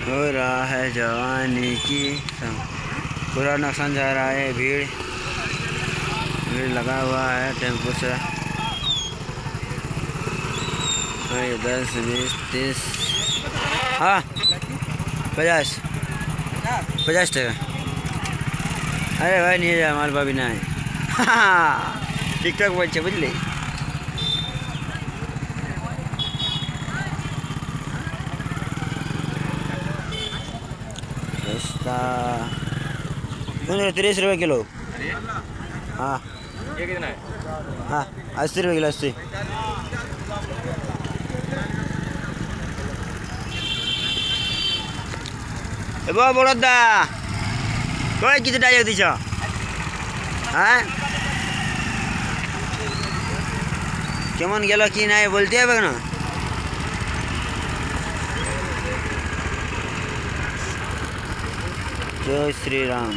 हो रहा है जवानी की पूरा नुकसान जा रहा है। भीड़ लगा हुआ है टेम्पो से। 10 20 30 हाँ 50 टका। अरे भाई नहीं जा माल भाभी ना है। टिकटॉक बच्चे बुझले सस्ता 30 रुपये किलो। हाँ ये कितना है? हाँ 80 रुपये किलो 80। बड़ोदा कई किसी डायरेक्ट दीछ हाँ केमन गेल कि ना बोलते हैं ना। जय श्री राम।